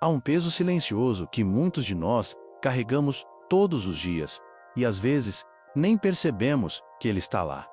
Há um peso silencioso que muitos de nós carregamos todos os dias e às vezes nem percebemos que ele está lá.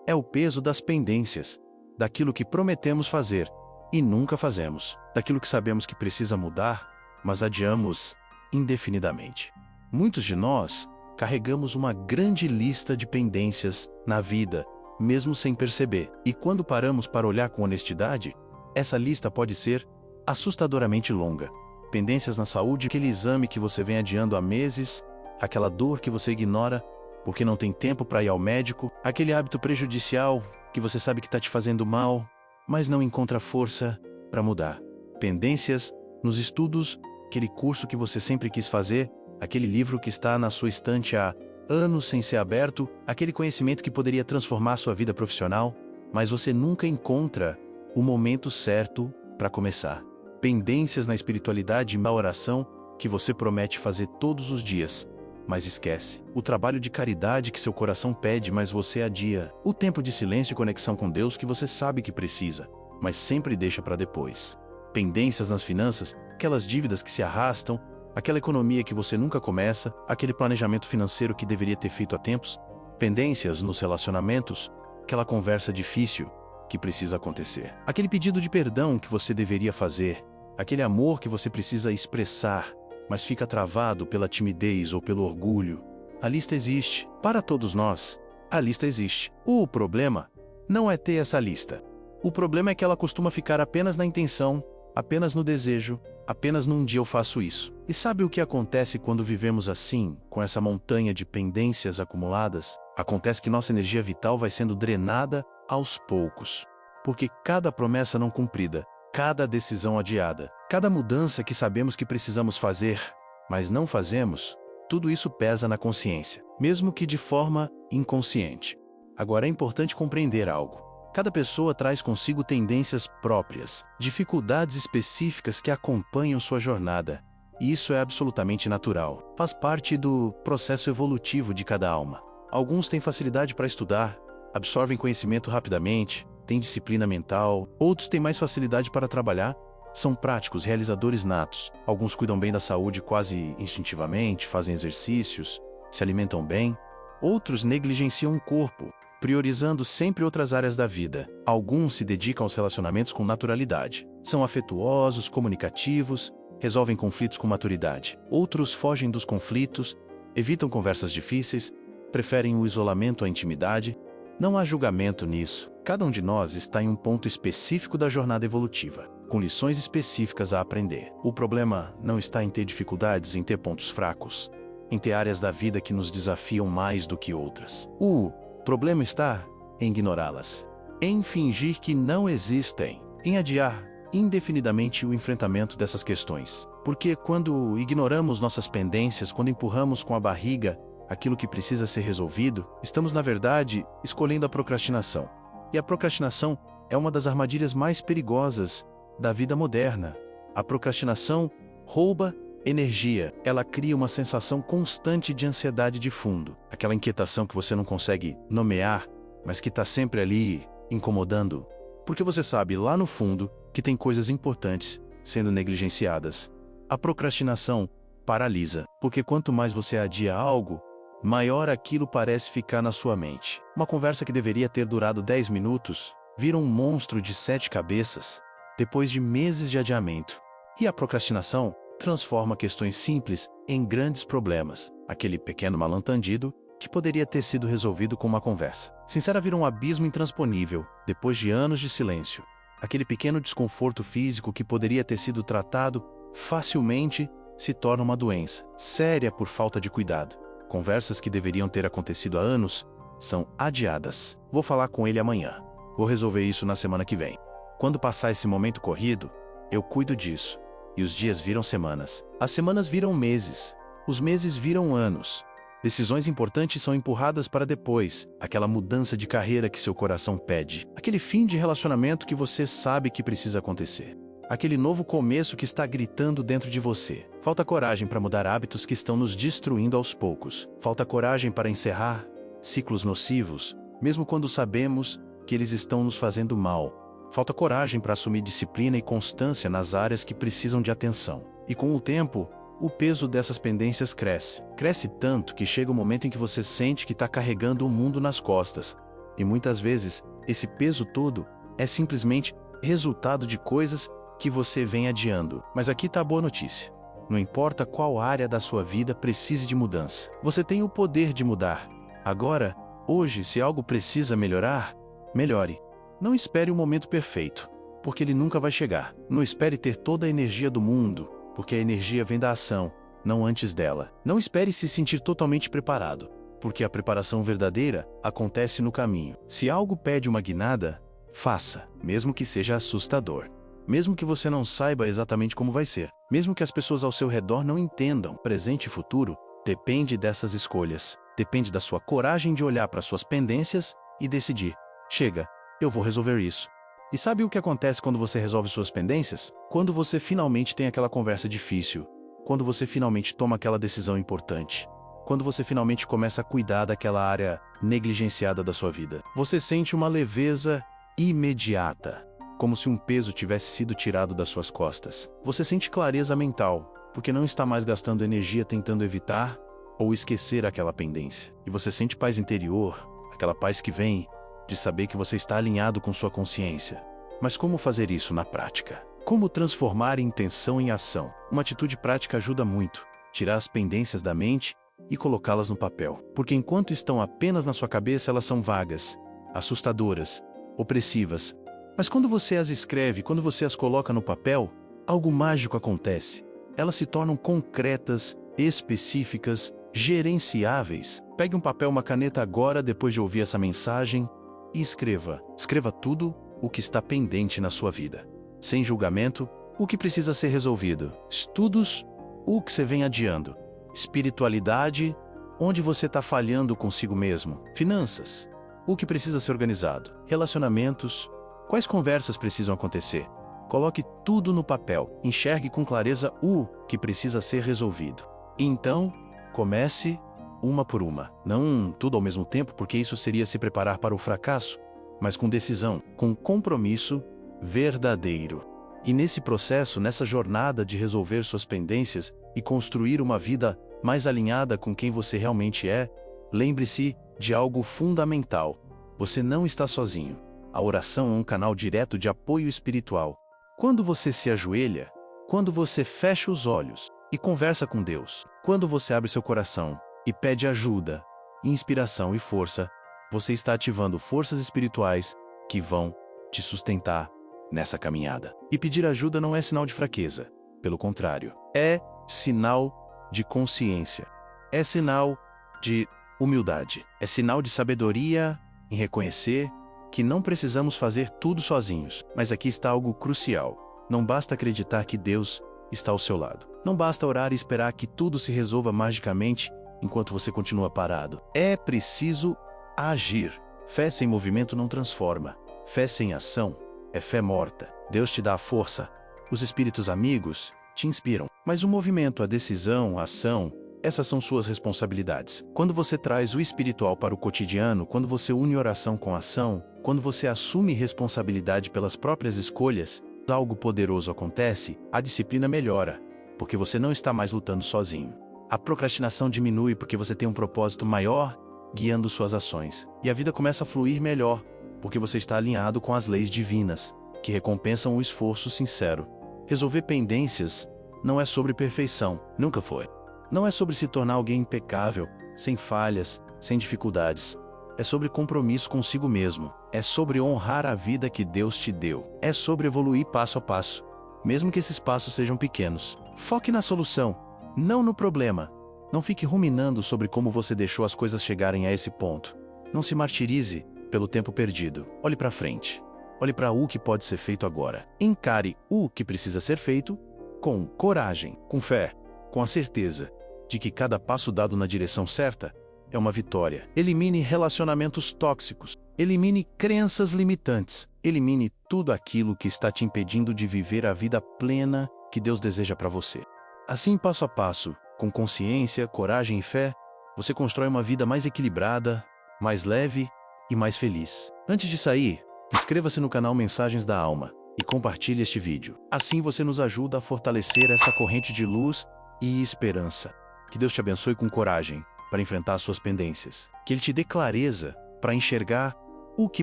É o peso das pendências, daquilo que prometemos fazer e nunca fazemos, daquilo que sabemos que precisa mudar, mas adiamos indefinidamente. Muitos de nós carregamos uma grande lista de pendências na vida, mesmo sem perceber. E quando paramos para olhar com honestidade, essa lista pode ser assustadoramente longa. Pendências na saúde, aquele exame que você vem adiando há meses, aquela dor que você ignora porque não tem tempo para ir ao médico, aquele hábito prejudicial que você sabe que está te fazendo mal, mas não encontra força para mudar. Pendências nos estudos, aquele curso que você sempre quis fazer, aquele livro que está na sua estante há anos sem ser aberto, aquele conhecimento que poderia transformar sua vida profissional, mas você nunca encontra o momento certo para começar. Pendências na espiritualidade e na oração que você promete fazer todos os dias, mas esquece. O trabalho de caridade que seu coração pede, mas você adia. O tempo de silêncio e conexão com Deus que você sabe que precisa, mas sempre deixa para depois. Pendências nas finanças, aquelas dívidas que se arrastam, aquela economia que você nunca começa, aquele planejamento financeiro que deveria ter feito há tempos. Pendências nos relacionamentos, aquela conversa difícil que precisa acontecer. Aquele pedido de perdão que você deveria fazer, aquele amor que você precisa expressar, mas fica travado pela timidez ou pelo orgulho. A lista existe. Para todos nós, a lista existe. O problema não é ter essa lista. O problema é que ela costuma ficar apenas na intenção, apenas no desejo, apenas num dia eu faço isso. E sabe o que acontece quando vivemos assim, com essa montanha de pendências acumuladas? Acontece que nossa energia vital vai sendo drenada aos poucos. Porque cada promessa não cumprida, cada decisão adiada, cada mudança que sabemos que precisamos fazer, mas não fazemos, tudo isso pesa na consciência, mesmo que de forma inconsciente. Agora é importante compreender algo. Cada pessoa traz consigo tendências próprias, dificuldades específicas que acompanham sua jornada, e isso é absolutamente natural. Faz parte do processo evolutivo de cada alma. Alguns têm facilidade para estudar, absorvem conhecimento rapidamente, têm disciplina mental, outros têm mais facilidade para trabalhar, são práticos, realizadores natos. Alguns cuidam bem da saúde quase instintivamente, fazem exercícios, se alimentam bem. Outros negligenciam o corpo, priorizando sempre outras áreas da vida. Alguns se dedicam aos relacionamentos com naturalidade. São afetuosos, comunicativos, resolvem conflitos com maturidade. Outros fogem dos conflitos, evitam conversas difíceis, preferem o isolamento à intimidade. Não há julgamento nisso. Cada um de nós está em um ponto específico da jornada evolutiva, com lições específicas a aprender. O problema não está em ter dificuldades, em ter pontos fracos, em ter áreas da vida que nos desafiam mais do que outras. O problema está em ignorá-las, em fingir que não existem, em adiar indefinidamente o enfrentamento dessas questões. Porque quando ignoramos nossas pendências, quando empurramos com a barriga aquilo que precisa ser resolvido, estamos, na verdade, escolhendo a procrastinação. E a procrastinação é uma das armadilhas mais perigosas da vida moderna. A procrastinação rouba energia. Ela cria uma sensação constante de ansiedade de fundo. Aquela inquietação que você não consegue nomear, mas que está sempre ali, incomodando. Porque você sabe, lá no fundo, que tem coisas importantes sendo negligenciadas. A procrastinação paralisa, porque quanto mais você adia algo, maior aquilo parece ficar na sua mente. Uma conversa que deveria ter durado 10 minutos, vira um monstro de 7 cabeças, depois de meses de adiamento. E a procrastinação transforma questões simples em grandes problemas. Aquele pequeno mal-entendido que poderia ter sido resolvido com uma conversa sincera vira um abismo intransponível, depois de anos de silêncio. Aquele pequeno desconforto físico que poderia ter sido tratado facilmente se torna uma doença séria por falta de cuidado. Conversas que deveriam ter acontecido há anos são adiadas. Vou falar com ele amanhã. Vou resolver isso na semana que vem. Quando passar esse momento corrido, eu cuido disso. E os dias viram semanas. As semanas viram meses. Os meses viram anos. Decisões importantes são empurradas para depois. Aquela mudança de carreira que seu coração pede. Aquele fim de relacionamento que você sabe que precisa acontecer. Aquele novo começo que está gritando dentro de você. Falta coragem para mudar hábitos que estão nos destruindo aos poucos. Falta coragem para encerrar ciclos nocivos, mesmo quando sabemos que eles estão nos fazendo mal. Falta coragem para assumir disciplina e constância nas áreas que precisam de atenção. E com o tempo, o peso dessas pendências cresce. Cresce tanto que chega o momento em que você sente que está carregando o mundo nas costas. E muitas vezes, esse peso todo é simplesmente resultado de coisas que você vem adiando. Mas aqui está a boa notícia. Não importa qual área da sua vida precise de mudança. Você tem o poder de mudar. Agora, hoje, se algo precisa melhorar, melhore. Não espere o momento perfeito, porque ele nunca vai chegar. Não espere ter toda a energia do mundo, porque a energia vem da ação, não antes dela. Não espere se sentir totalmente preparado, porque a preparação verdadeira acontece no caminho. Se algo pede uma guinada, faça, mesmo que seja assustador. Mesmo que você não saiba exatamente como vai ser. Mesmo que as pessoas ao seu redor não entendam, presente e futuro, depende dessas escolhas. Depende da sua coragem de olhar para suas pendências e decidir. Chega, eu vou resolver isso. E sabe o que acontece quando você resolve suas pendências? Quando você finalmente tem aquela conversa difícil. Quando você finalmente toma aquela decisão importante. Quando você finalmente começa a cuidar daquela área negligenciada da sua vida. Você sente uma leveza imediata. Como se um peso tivesse sido tirado das suas costas. Você sente clareza mental, porque não está mais gastando energia tentando evitar ou esquecer aquela pendência. E você sente paz interior, aquela paz que vem de saber que você está alinhado com sua consciência. Mas como fazer isso na prática? Como transformar intenção em ação? Uma atitude prática ajuda muito. Tirar as pendências da mente e colocá-las no papel. Porque enquanto estão apenas na sua cabeça, elas são vagas, assustadoras, opressivas. Mas quando você as escreve, quando você as coloca no papel, algo mágico acontece. Elas se tornam concretas, específicas, gerenciáveis. Pegue um papel, uma caneta agora, depois de ouvir essa mensagem, e escreva. Escreva tudo o que está pendente na sua vida. Sem julgamento, o que precisa ser resolvido. Estudos, o que você vem adiando. Espiritualidade, onde você está falhando consigo mesmo. Finanças, o que precisa ser organizado. Relacionamentos, quais conversas precisam acontecer? Coloque tudo no papel. Enxergue com clareza o que precisa ser resolvido. E então, comece uma por uma. Não tudo ao mesmo tempo, porque isso seria se preparar para o fracasso, mas com decisão, com compromisso verdadeiro. E nesse processo, nessa jornada de resolver suas pendências e construir uma vida mais alinhada com quem você realmente é, lembre-se de algo fundamental. Você não está sozinho. A oração é um canal direto de apoio espiritual. Quando você se ajoelha, quando você fecha os olhos e conversa com Deus, quando você abre seu coração e pede ajuda, inspiração e força, você está ativando forças espirituais que vão te sustentar nessa caminhada. E pedir ajuda não é sinal de fraqueza, pelo contrário, é sinal de consciência, é sinal de humildade, é sinal de sabedoria em reconhecer que não precisamos fazer tudo sozinhos. Mas aqui está algo crucial. Não basta acreditar que Deus está ao seu lado. Não basta orar e esperar que tudo se resolva magicamente enquanto você continua parado. É preciso agir. Fé sem movimento não transforma. Fé sem ação é fé morta. Deus te dá a força. Os espíritos amigos te inspiram. Mas o movimento, a decisão, a ação, essas são suas responsabilidades. Quando você traz o espiritual para o cotidiano, quando você une oração com ação, quando você assume responsabilidade pelas próprias escolhas, algo poderoso acontece, a disciplina melhora, porque você não está mais lutando sozinho. A procrastinação diminui porque você tem um propósito maior guiando suas ações. E a vida começa a fluir melhor, porque você está alinhado com as leis divinas, que recompensam o esforço sincero. Resolver pendências não é sobre perfeição, nunca foi. Não é sobre se tornar alguém impecável, sem falhas, sem dificuldades. É sobre compromisso consigo mesmo. É sobre honrar a vida que Deus te deu. É sobre evoluir passo a passo, mesmo que esses passos sejam pequenos. Foque na solução, não no problema. Não fique ruminando sobre como você deixou as coisas chegarem a esse ponto. Não se martirize pelo tempo perdido. Olhe para frente. Olhe para o que pode ser feito agora. Encare o que precisa ser feito com coragem, com fé, com a certeza de que cada passo dado na direção certa é uma vitória. Elimine relacionamentos tóxicos. Elimine crenças limitantes. Elimine tudo aquilo que está te impedindo de viver a vida plena que Deus deseja para você. Assim, passo a passo, com consciência, coragem e fé, você constrói uma vida mais equilibrada, mais leve e mais feliz. Antes de sair, inscreva-se no canal Mensagens da Alma e compartilhe este vídeo. Assim você nos ajuda a fortalecer esta corrente de luz e esperança. Que Deus te abençoe com coragem para enfrentar suas pendências. Que Ele te dê clareza para enxergar o que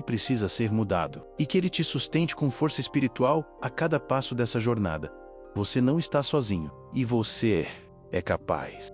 precisa ser mudado. E que Ele te sustente com força espiritual a cada passo dessa jornada. Você não está sozinho e você é capaz.